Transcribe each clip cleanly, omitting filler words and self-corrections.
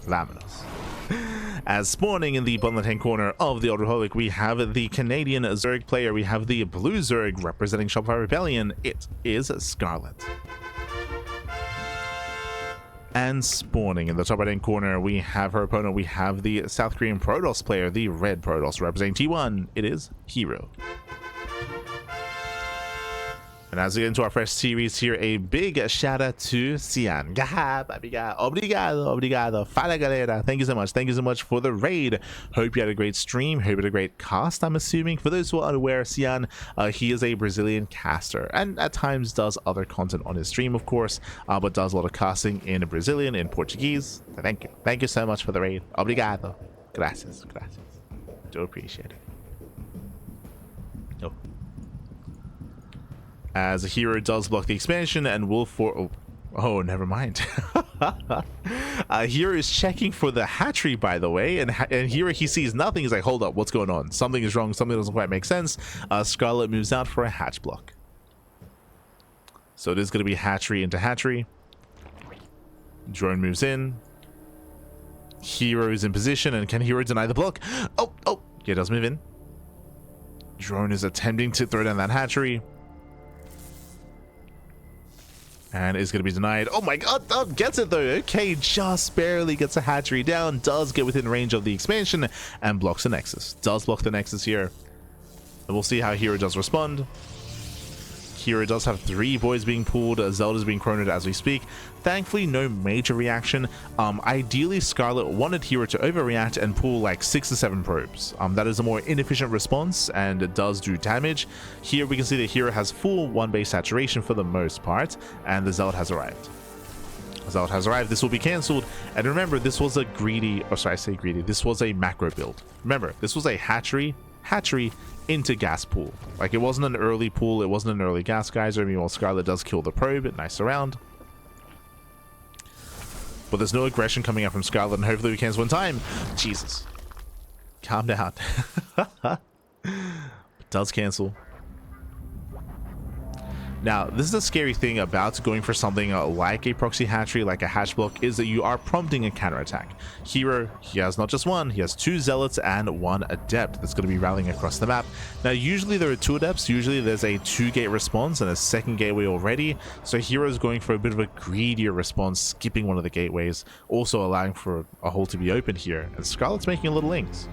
Vamonos. As spawning in the bottom left-hand corner of the Old Republic, we have the Canadian Zerg player. We have the blue Zerg representing Shopify Rebellion. It is Scarlett. And spawning in the top right-hand corner, we have her opponent. We have the South Korean Protoss player, the red Protoss representing T1. It is herO. And as we get into our fresh series here, a big shout out to Cian. Obrigado. Fala galera. Thank you so much. Thank you so much for the raid. Hope you had a great stream. Hope you had a great cast, I'm assuming. For those who are unaware, Cian, he is a Brazilian caster and at times does other content on his stream, of course, but does a lot of casting in Brazilian, in Portuguese. Thank you. Thank you so much for the raid. Obrigado. Gracias. Do appreciate it. Oh. As herO does block the expansion and will for oh never mind. herO is checking for the hatchery, by the way, and here he sees nothing. He's like, hold up, what's going on? Something is wrong. Something doesn't quite make sense. Scarlett moves out for a hatch block, so it is going to be hatchery into hatchery. Drone moves in. herO is in position, and can herO deny the block? Oh yeah, it does move in. Drone is attempting to throw down that hatchery and is going to be denied. Oh my god, oh, gets it though. Okay, just barely gets a hatchery down, does get within range of the expansion and blocks the nexus. Does block the nexus here, and we'll see how herO does respond. herO does have 3 voids being pulled. Zelda's being chronoed as we speak. Thankfully, no major reaction. Ideally, Scarlett wanted herO to overreact and pull like 6 to 7 probes. That is a more inefficient response, and it does do damage. Here we can see that herO has full 1 base saturation for the most part, and the Zealot has arrived. This will be cancelled. And remember, this was a greedy, or sorry, I say greedy. This was a macro build. Remember, this was a hatchery into gas pool. Like, it wasn't an early pool, it wasn't an early gas geyser. Meanwhile, Scarlett does kill the probe. Nice around. But there's no aggression coming up from Scarlett, and hopefully we cancel in time. Jesus. Calm down. It does cancel. Now, this is a scary thing about going for something like a proxy hatchery, like a hatch block, is that you are prompting a counterattack. herO, he has not just 1, he has 2 zealots and 1 adept that's going to be rallying across the map. Now, usually there are 2 adepts, usually there's a 2-gate response and a 2nd gateway already, so herO is going for a bit of a greedier response, skipping one of the gateways, also allowing for a hole to be open here, and Scarlett's making a little links.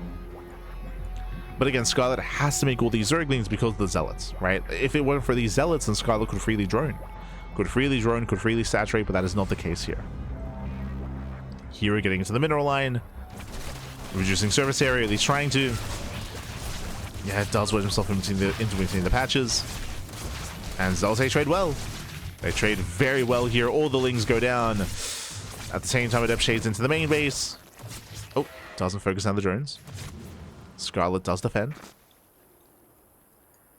But again, Scarlett has to make all these Zerglings because of the Zealots, right? If it weren't for these Zealots, then Scarlett could freely drone. Could freely saturate, but that is not the case here. herO getting into the mineral line, reducing surface area, at least trying to. Yeah, it does wedge himself in between the patches. And Zealots trade well. They trade very well here. All the Lings go down. At the same time, Adept shades into the main base. Oh, doesn't focus on the drones. Scarlett does defend.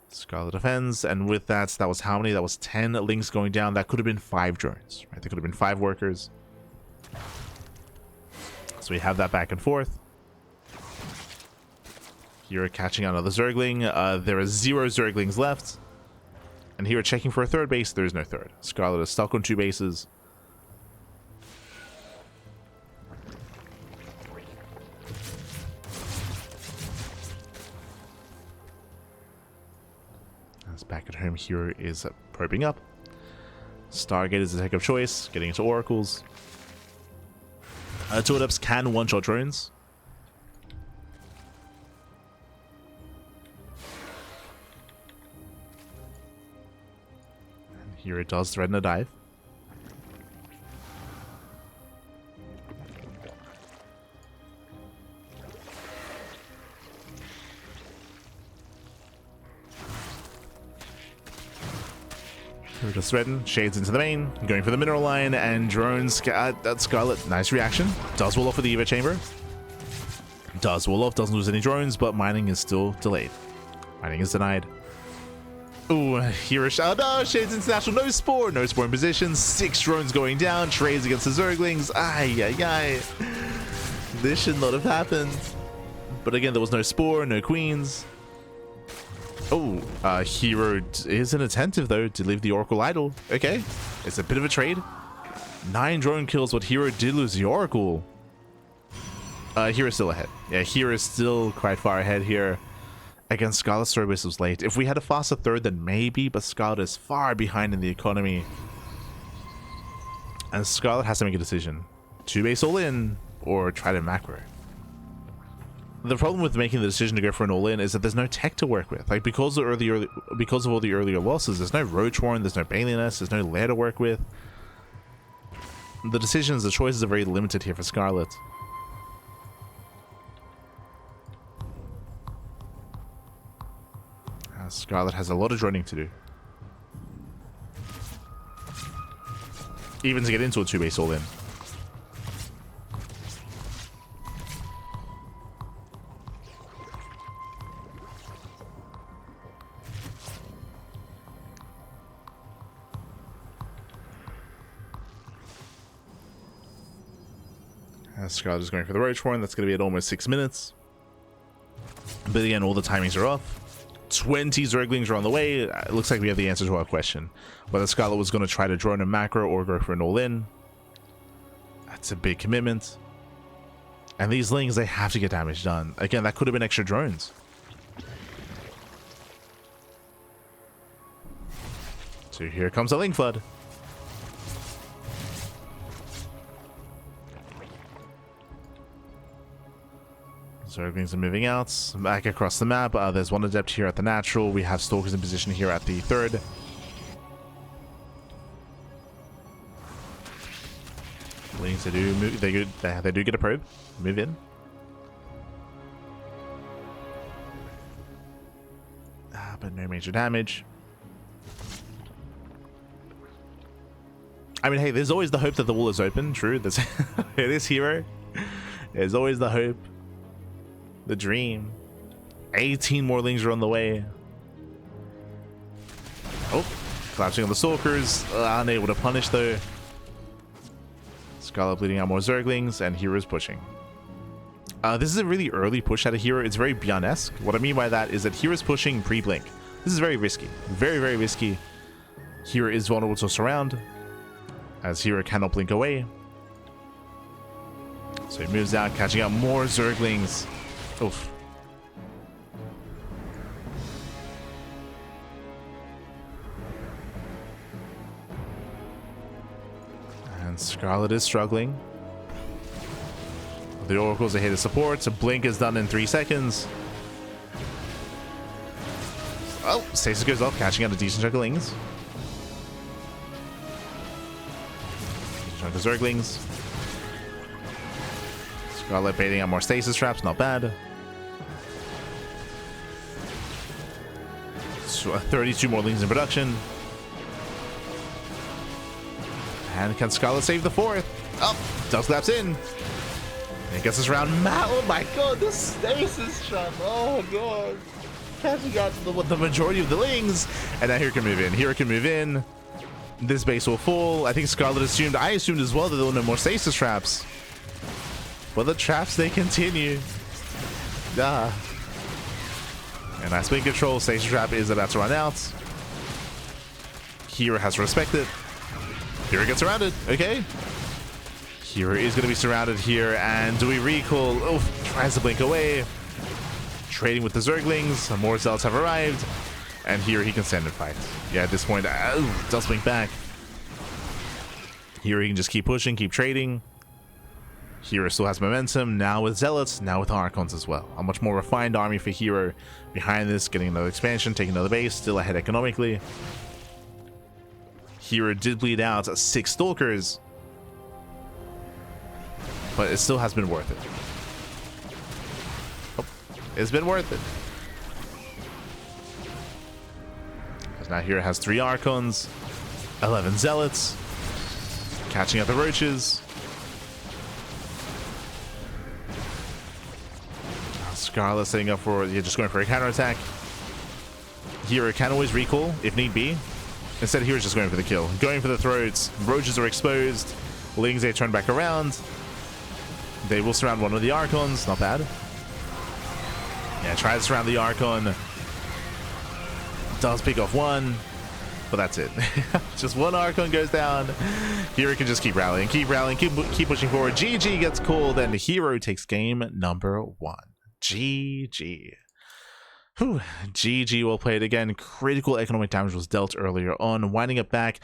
Scarlett defends, and with that, that was how many? That was 10 Lings going down. That could have been 5 drones, right? There could have been 5 workers. So we have that back and forth. Here catching out another Zergling. There are 0 Zerglings left. And here checking for a 3rd base. There is no 3rd. Scarlett is stuck on 2 bases. Back at home, herO is probing up. Stargate is the tech of choice, getting into oracles. 2 adepts can one-shot drones. And here it does threaten a dive. Just threaten, shades into the main, going for the mineral line, and drones. That's Scarlett. Nice reaction. Does wall off with the Eva chamber. Does wall off, doesn't lose any drones, but mining is still delayed. Mining is denied. Ooh, here is. Oh no, Shades International. No Spore in position. 6 drones going down. Trades against the Zerglings. Ay. This should not have happened. But again, there was no Spore, no Queens. Oh, herO is inattentive though to leave the Oracle idle. Okay, it's a bit of a trade. 9 drone kills, but herO did lose the Oracle. Hero's still ahead. Yeah, Hero is still quite far ahead here. Again, Scarlett's third base was late. If we had a faster third, then maybe, but Scarlett is far behind in the economy. And Scarlett has to make a decision. 2-base all in, or try to macro. The problem with making the decision to go for an all in is that there's no tech to work with. Like, because of all the earlier losses, there's no Roach Warren, there's no Baliness, there's no Lair to work with. The decisions, the choices are very limited here for Scarlett. Scarlett has a lot of droning to do. Even to get into a 2-base all in. Scarlett is going for the Roach Horn. That's going to be at almost 6 minutes. But again, all the timings are off. 20 Zerglings are on the way. It looks like we have the answer to our question. Whether Scarlett was going to try to drone a macro or go for an all-in. That's a big commitment. And these Lings, they have to get damage done. Again, that could have been extra drones. So here comes a Ling Flood. Zerglings are moving out, back across the map. There's one adept here at the natural. We have Stalkers in position here at the third. Lings, they do get a probe. Move in. But no major damage. I mean, hey, there's always the hope that the wall is open. True, it is hero. There's always the hope. The dream. 18 more Lings are on the way. Oh, collapsing on the Stalkers. Unable to punish though. Scarlett bleeding out more Zerglings, and Hero's pushing. This is a really early push out of Hero. It's very Beyond-esque. What I mean by that is that Hero's pushing pre-blink. This is very risky. Very, very risky. Hero is vulnerable to surround, as Hero cannot blink away. So he moves out, catching out more Zerglings. Oof. And Scarlett is struggling. The Oracle's ahead of support, so Blink is done in 3 seconds. Oh, Stasis goes off, catching out a decent chunk of Lings. Decent chunk of Zerglings. Scarlett baiting out more Stasis traps, not bad. So 32 more Lings in production. And can Scarlett save the fourth? Oh, Dust Claps in. And gets us around. Oh my god, the Stasis trap. Oh god. Catching out the majority of the Lings. And now Hero can move in. Hero can move in. This base will fall. I think Scarlett assumed, I assumed as well, that there were no more Stasis traps. But the traps, they continue. And I spin control. Stasis trap is about to run out. Hero has to respect it. Hero gets surrounded. Okay. Hero is going to be surrounded here. And do we recall? Oh, tries to blink away. Trading with the Zerglings. More Zealots have arrived. And here he can stand and fight. Yeah, at this point, does blink back. Here he can just keep pushing, keep trading. Hero still has momentum, now with Zealots, now with Archons as well. A much more refined army for Hero behind this, getting another expansion, taking another base, still ahead economically. Hero did bleed out 6 Stalkers, but it still has been worth it. Oh, it's been worth it. Because now Hero has 3 Archons, 11 Zealots, catching up the Roaches. Scarlett setting up for, just going for a counterattack. Hero can always recall if need be. Instead, Hero's just going for the kill. Going for the throats. Roaches are exposed. Lings, they turn back around. They will surround one of the Archons. Not bad. Yeah, try to surround the Archon. Does pick off one. but that's it. Just one Archon goes down. herO can just keep rallying, keep pushing forward. GG gets called, and herO takes game number 1. GG. Whew. GG, well played again. Critical economic damage was dealt earlier on. Winding it back,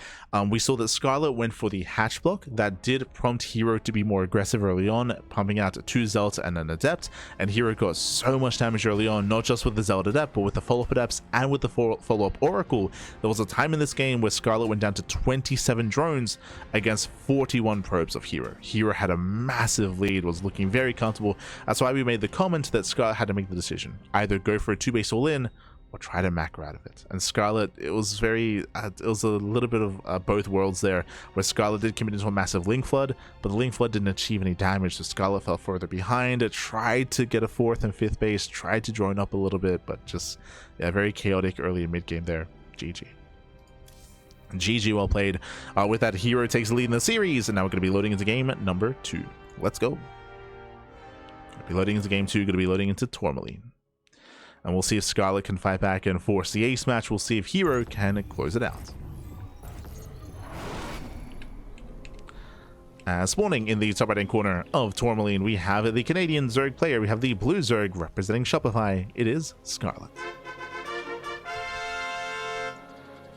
we saw that Scarlett went for the hatch block. That did prompt herO to be more aggressive early on, pumping out 2 Zealots and an Adept, and herO got so much damage early on, not just with the Zealot Adept, but with the follow-up Adepts and with the follow-up Oracle. There was a time in this game where Scarlett went down to 27 drones against 41 probes of herO. herO had a massive lead, was looking very comfortable. That's why we made the comment that Scarlett had to make the decision. Either go for a 2-base all in, or try to macro out of it. And Scarlett, it was a little bit of both worlds there, where Scarlett did commit into a massive Link Flood, but the Link Flood didn't achieve any damage, so Scarlett fell further behind. It tried to get a 4th and 5th base, tried to drone up a little bit, but just, yeah, very chaotic early and mid game there. GG. GG, well played. With that, herO takes the lead in the series, and now we're going to be loading into game number 2. Let's go. Gonna be loading into game 2, going to be loading into Tourmaline. And we'll see if Scarlett can fight back and force the ace match. We'll see if herO can close it out. Spawning in the top right hand corner of Tourmaline, we have the Canadian Zerg player. We have the blue Zerg representing Shopify. It is Scarlett.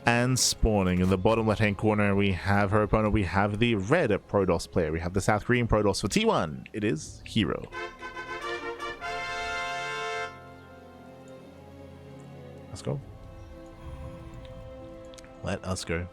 And spawning in the bottom left hand corner, we have her opponent. We have the red Protoss player. We have the South Korean Protoss for T1. It is herO. Let's go. Let us go.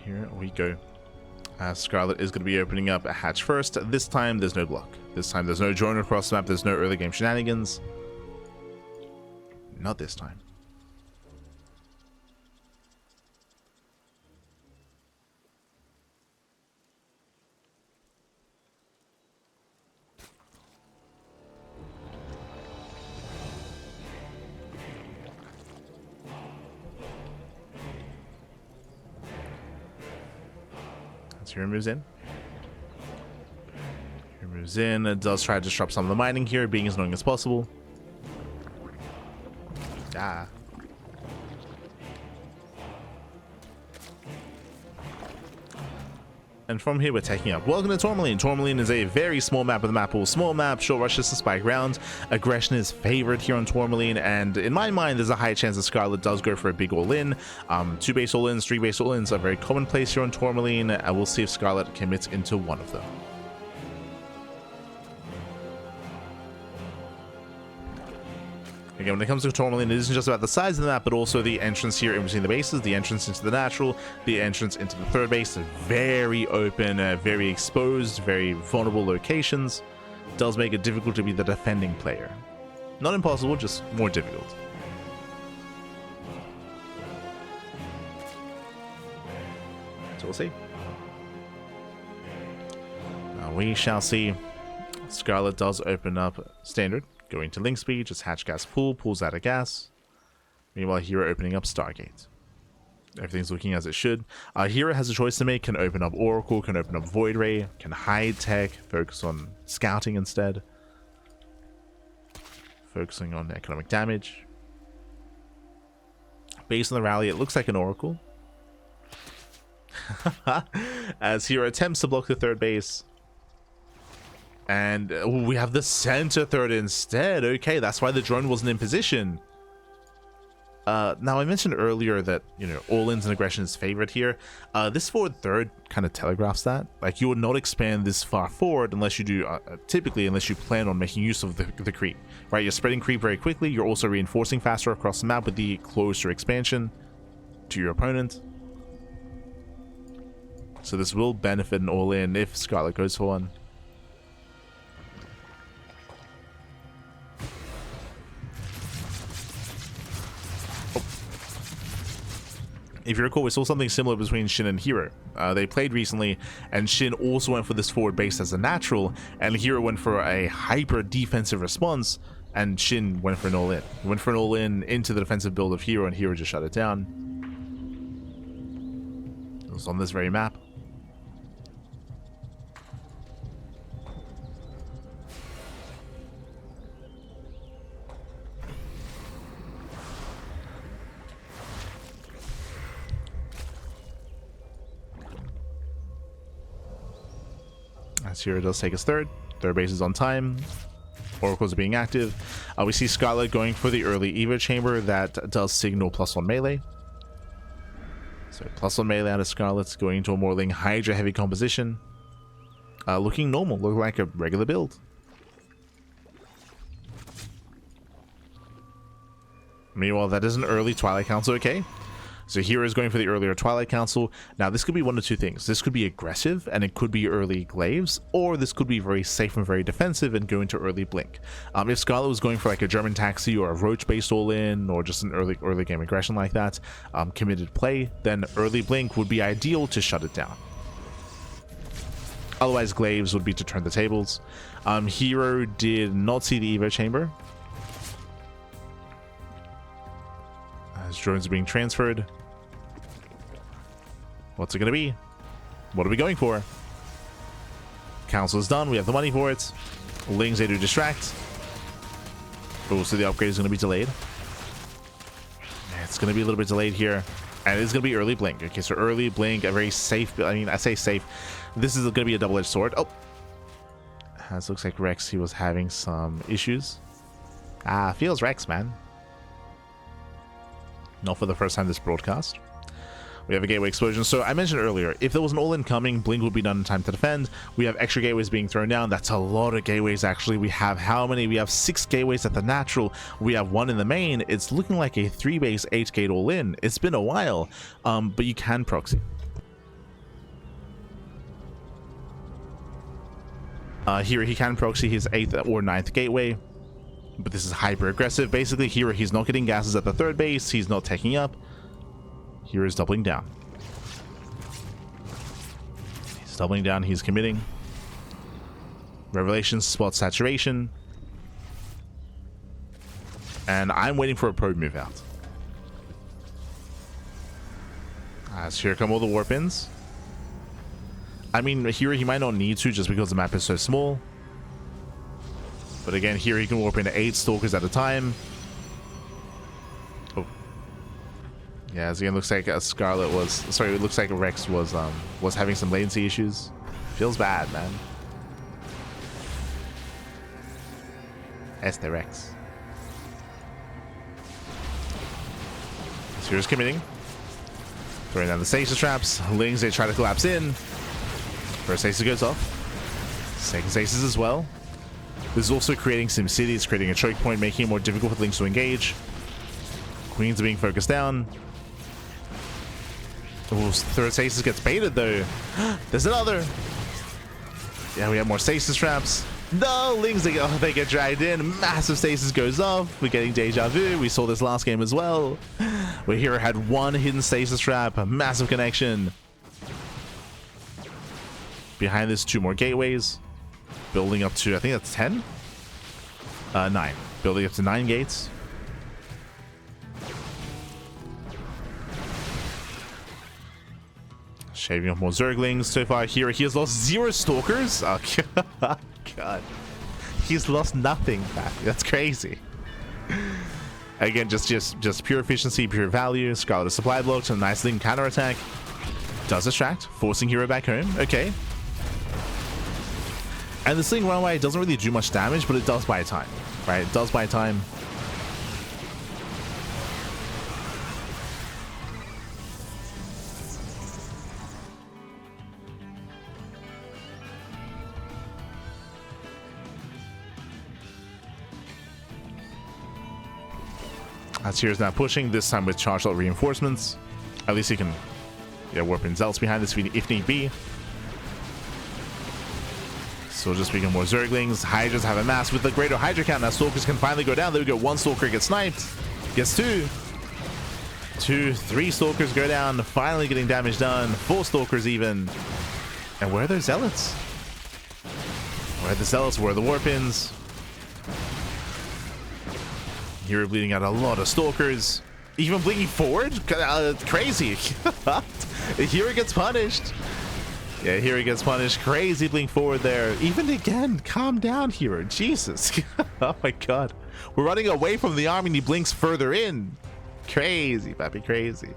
Here we go. Scarlett is going to be opening up a hatch first. This time there's no block. This time there's no drone across the map. There's no early game shenanigans. Not this time. herO moves in. herO moves in. It does try to disrupt some of the mining here, being as annoying as possible. Ah. And from here we're taking up. Welcome to Tourmaline. Tourmaline is a very small map of the map pool. Small map, short rushes to spike rounds. Aggression is favored here on Tourmaline, and in my mind there's a high chance that Scarlett does go for a big all-in. 2 base all-ins, 3 base all-ins are very commonplace here on Tourmaline. We'll see if Scarlett commits into one of them. Again, when it comes to Tourmaline, it isn't just about the size of the map, but also the entrance here in between the bases, the entrance into the natural, the entrance into the third base. Very open, very exposed, very vulnerable locations. Does make it difficult to be the defending player. Not impossible, just more difficult. So we'll see. We shall see. Scarlett does open up standard. Going to link speed, just hatch gas pool, pulls out of gas. Meanwhile, herO opening up Stargate. Everything's looking as it should. herO has a choice to make, can open up Oracle, can open up Void Ray, can hide tech, focus on scouting instead. Focusing on economic damage. Based on the rally, it looks like an Oracle. As herO attempts to block the third base. And we have the center third instead. Okay, that's why the drone wasn't in position. Now, I mentioned earlier that, you know, all-ins and aggression is favored here. This forward third kind of telegraphs that. Like, you would not expand this far forward unless you do, typically, unless you plan on making use of the creep. Right, you're spreading creep very quickly. You're also reinforcing faster across the map with the closer expansion to your opponent. So this will benefit an all-in if Scarlett goes for one. If you recall, we saw something similar between Shin and herO. They played recently, and Shin also went for this forward base as a natural, and herO went for a hyper defensive response, And Shin went for an all-in. He went for an all-in into the defensive build of herO, and herO just shut it down. It was on this very map. As herO does take his third base is on time. Oracles are being active. We see Scarlett going for the early Evo chamber that does signal +1 melee. So +1 melee out of Scarlett's going into a Morling Hydra heavy composition. Looking normal, looking like a regular build. Meanwhile, that is an early Twilight Council, okay? So herO is going for the earlier Twilight Council. Now, this could be one of two things. This could be aggressive, and it could be early Glaives, or this could be very safe and very defensive and go into early Blink. If Scarlett was going for like a German Taxi or a Roach-based all-in, or just an early game aggression like that, committed play, then early Blink would be ideal to shut it down. Otherwise, Glaives would be to turn the tables. herO did not see the Evo chamber. As drones are being transferred. What's it going to be? What are we going for? Council is done. We have the money for it. Lings, they do distract. Oh, so the upgrade is going to be delayed. It's going to be a little bit delayed here. And it's going to be early Blink. Okay, so early Blink, a very safe... I mean, I say safe. This is going to be a double-edged sword. Oh! This looks like Rex, he was having some issues. Feels Rex, man. Not for the first time this broadcast. We have a gateway explosion. So I mentioned earlier, if there was an all-in coming, Blink would be done in time to defend. We have extra gateways being thrown down. That's a lot of gateways, actually. We have how many? We have 6 gateways at the natural. We have 1 in the main. It's looking like a 3-base 8-gate all-in. It's been a while, but you can proxy. Here he can proxy his 8th or 9th gateway. But this is hyper aggressive. Basically, here he's not getting gases at the 3rd base. He's not taking up. Here is doubling down. He's doubling down. He's committing. Revelations spot saturation. And I'm waiting for a probe move out. As here come all the warp-ins. I mean, here he might not need to just because the map is so small. But again, here he can warp into 8 stalkers at a time. Oh. Yeah, as again, looks like Scarlett was... Sorry, it looks like Rex was having some latency issues. Feels bad, man. That's the Rex. So here's committing. Throwing down the stasis traps. Lings, they try to collapse in. First stasis goes off. Second stasis as well. This is also creating some cities, creating a choke point, making it more difficult for Lings to engage. Queens are being focused down. Oh, third stasis gets baited though. There's another. Yeah, we have more stasis traps. No, Lings, they get dragged in. Massive stasis goes off. We're getting deja vu. We saw this last game as well. Where herO had 1 hidden stasis trap, a massive connection. Behind this, 2 more gateways. Building up to, I think that's 10? 9. Building up to 9 gates. Shaving off more Zerglings. So far here, he has lost 0 stalkers. Oh, God. He's lost nothing back. That's crazy. Again, just pure efficiency, pure value. Scarlet supply blocks, a nice link counterattack. Does distract, forcing herO back home. Okay. And the Sling Runaway doesn't really do much damage, but it does buy time, right? It does buy time. As here's now pushing, this time with charged out reinforcements. At least he can warp in Zelts behind this if need be. So just speaking more Zerglings. Hydras have a mass with the greater Hydra count. Now Stalkers can finally go down. There we go. 1 Stalker gets sniped. Gets 2. 2, 3 Stalkers go down. Finally getting damage done. 4 Stalkers even. And where are those Zealots? Where are the Zealots? Where are the Warpins? Here bleeding out a lot of stalkers. Even blinking forward? Crazy. Here gets punished. Yeah, here he gets punished. Crazy blink forward there. Even again, calm down, hero. Jesus. Oh my god. We're running away from the army and he blinks further in. Crazy, pappy, crazy.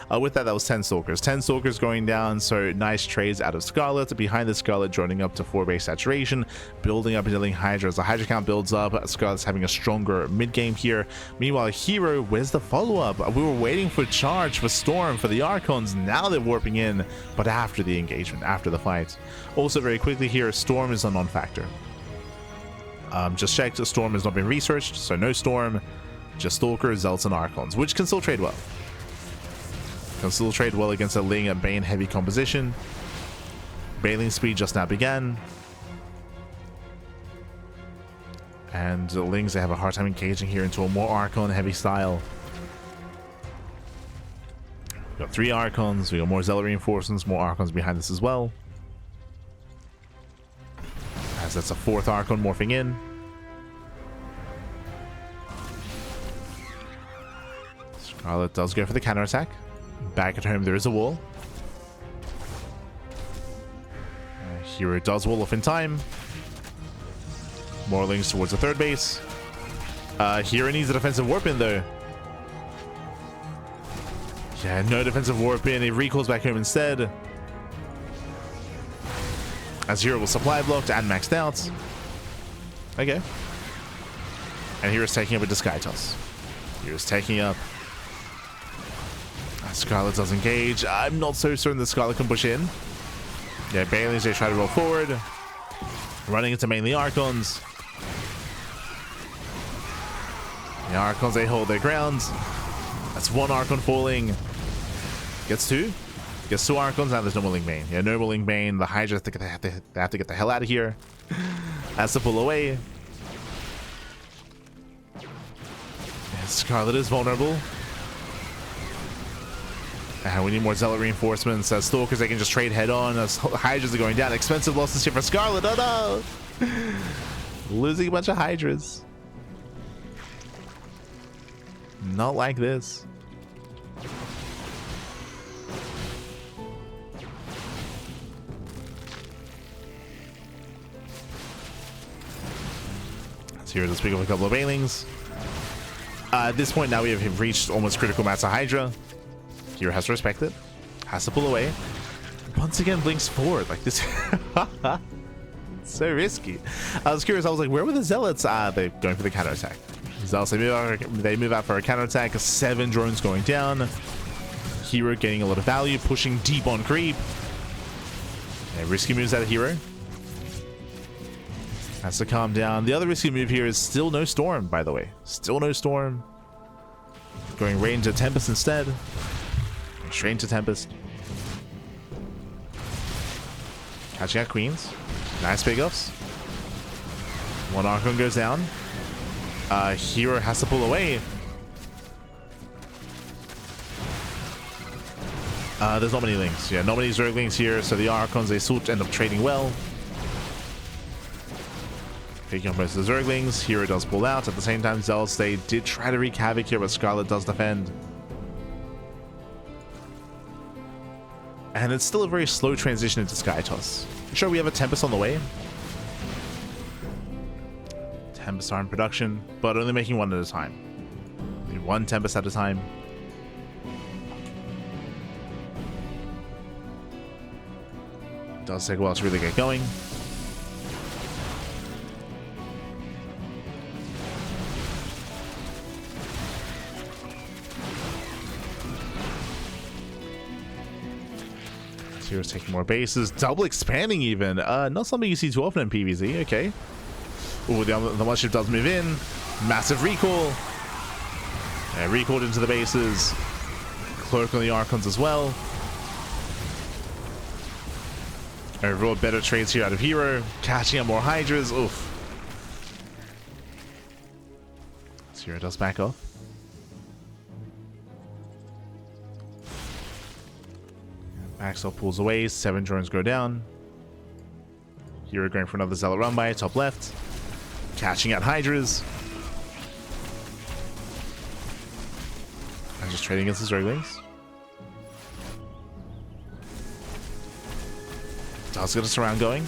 With that was 10 stalkers. 10 stalkers going down, so nice trades out of Scarlett. Behind the Scarlett, joining up to 4 base saturation, building up and dealing Hydra. As the Hydra count builds up, Scarlett's having a stronger mid-game here. Meanwhile, herO, where's the follow-up? We were waiting for charge, for Storm, for the Archons. Now they're warping in, but after the engagement, after the fight. Also, very quickly here, Storm is a non-factor. Just checked, Storm has not been researched, so no Storm. Just Stalker, Zealots, and Archons, which can still trade well. Can still trade well against a Ling and Bane heavy composition. Bailing speed just now began. And the Lings, they have a hard time engaging here into a more Archon heavy style. We got 3 Archons, we got more Zealot reinforcements, more Archons behind this as well. As that's a 4th Archon morphing in. Scarlett does go for the counterattack. Back at home, there is a wall. herO does wall off in time. More Lings towards the 3rd base. herO needs a defensive warp in, though. Yeah, no defensive warp in. It recalls back home instead. As herO will supply blocked and maxed out. Okay. And hero's taking up with the Sky Toss. Hero's taking up. Scarlett does engage. I'm not so certain that Scarlett can push in. Yeah, Bailey's they try to roll forward. Running into mainly Archons. The Archons, they hold their ground. That's 1 Archon falling. Gets 2. Gets 2 Archons. Now there's no Willing Bane. Yeah, no Willing Bane. The Hydra, they have to get the hell out of here. Has to pull away. Yeah, Scarlett is vulnerable. We need more Zealot reinforcements. As Stalkers, they can just trade head on. As Hydras are going down. Expensive losses here for Scarlett. Oh no! Losing a bunch of Hydras. Not like this. So here, let's pick up a couple of Bailings. At this point now we have reached almost critical mass of Hydra. herO has to respect it. Has to pull away. Once again blinks forward like this. So risky. I was curious. I was like, where were the Zealots? They're going for the counterattack. Zealots, they move out for a counterattack. 7 drones going down. herO getting a lot of value. Pushing deep on creep. Yeah, risky moves out of herO. Has to calm down. The other risky move here is still no Storm, by the way. Still no Storm. Going right into Tempest instead. Straight into Tempest. Catching out Queens. Nice pickups. 1 Archon goes down. herO has to pull away. There's not many Lings. Yeah, not many Zerglings here, so the Archons, they still end up trading well. Taking on most of the Zerglings. herO does pull out. At the same time, Zealots, they did try to wreak havoc here, but Scarlett does defend. And it's still a very slow transition into Sky Toss. Sure, we have a Tempest on the way. Tempests are in production, but only making 1 at a time. We need 1 Tempest at a time. It does take a while to really get going. Hero's taking more bases, double expanding even. Not something you see too often in PvZ. Okay. Ooh, the mothership does move in. Massive recall. Yeah, recalled into the bases. Cloak on the Archons as well. Overall, better trades here out of herO. Catching up more Hydras. Oof. So herO does back off. Axel pulls away, 7 drones go down. herO going for another Zealot run by, top left. Catching out Hydras. I'm just trading against the Ducklings. Does get a surround going.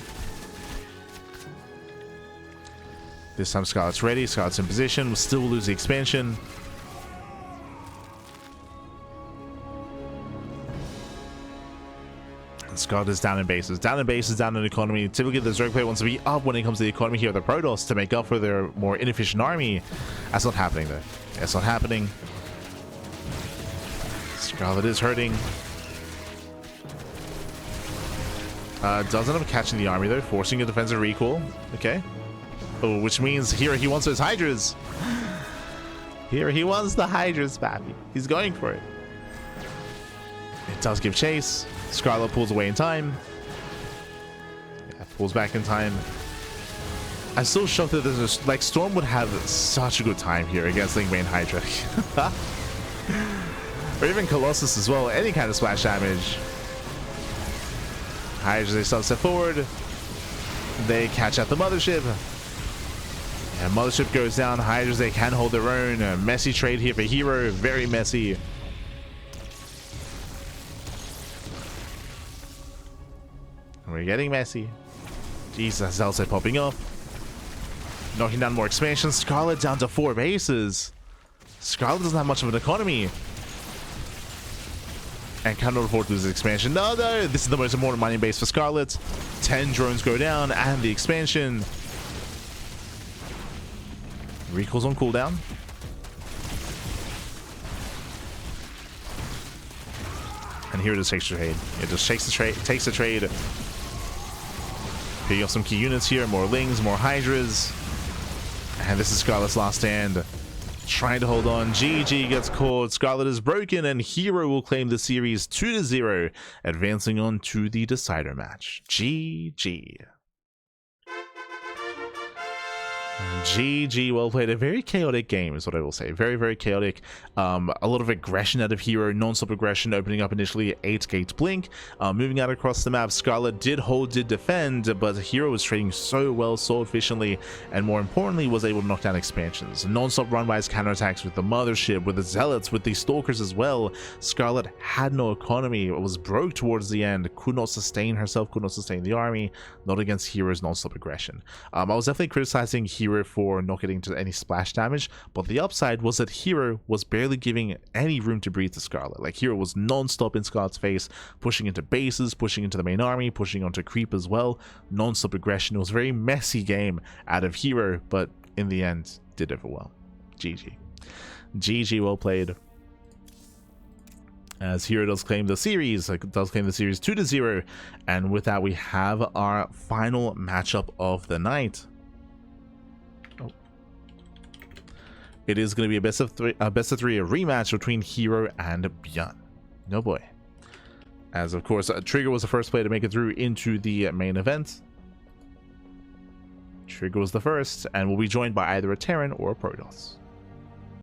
This time Scarlett's ready. Scarlett's in position. We'll still lose the expansion. And Scarlett is down in bases. Down in bases, down in economy. Typically the Zerg player wants to be up when it comes to the economy here of the Protoss to make up for their more inefficient army. That's not happening though. That's not happening. Scarlett is hurting. Does end up catching the army though, forcing a defensive recall. Okay. Oh, which means here he wants those Hydras. Here he wants the Hydras, pappy. He's going for it. It does give chase. Scarlett pulls away in time. Yeah, pulls back in time. I'm so shocked that there's like Storm would have such a good time here against Link Main Hydra. Or even Colossus as well. Any kind of splash damage. Hydras, they start step forward. They catch at the mothership. And mothership goes down. Hydras, they can hold their own. A messy trade here for herO. Very messy. We're getting messy. Jesus, Zelda popping up. Knocking down more expansions. Scarlett down to 4 bases. Scarlett doesn't have much of an economy. And cannot afford to lose the expansion. No, no, this is the most important mining base for Scarlett. 10 drones go down and the expansion. Recalls on cooldown. And here it just takes the trade. It just takes the trade. Picking up some key units here, more Lings, more Hydras. And this is Scarlett's last stand. Trying to hold on. GG gets caught. Scarlett is broken, and herO will claim the series 2-0, advancing on to the decider match. GG. GG, well played. A very chaotic game is what I will say. Very, very chaotic. A lot of aggression out of herO, non-stop aggression, opening up initially 8-gate blink, moving out across the map. Scarlett did hold, did defend, but herO was trading so well, so efficiently, and more importantly was able to knock down expansions. Non-stop run-bys, counterattacks with the mothership, with the zealots, with the stalkers as well. Scarlett had no economy, it was broke towards the end, could not sustain herself, could not sustain the army, not against herO's non-stop aggression. I was definitely criticizing herO for not getting to any splash damage, but the upside was that herO was barely giving any room to breathe to Scarlett. Like herO was non-stop in Scarlett's face, pushing into bases, pushing into the main army, pushing onto creep as well. Non-stop aggression. It was a very messy game out of herO, but in the end did it well. GG. GG, well played. As herO does claim the series, 2-0, and with that we have our final matchup of the night. It is going to be a best of three rematch between herO and Björn. No boy. As of course, Trigger was the first player to make it through into the main event. Trigger was the first, and will be joined by either a Terran or a Protoss.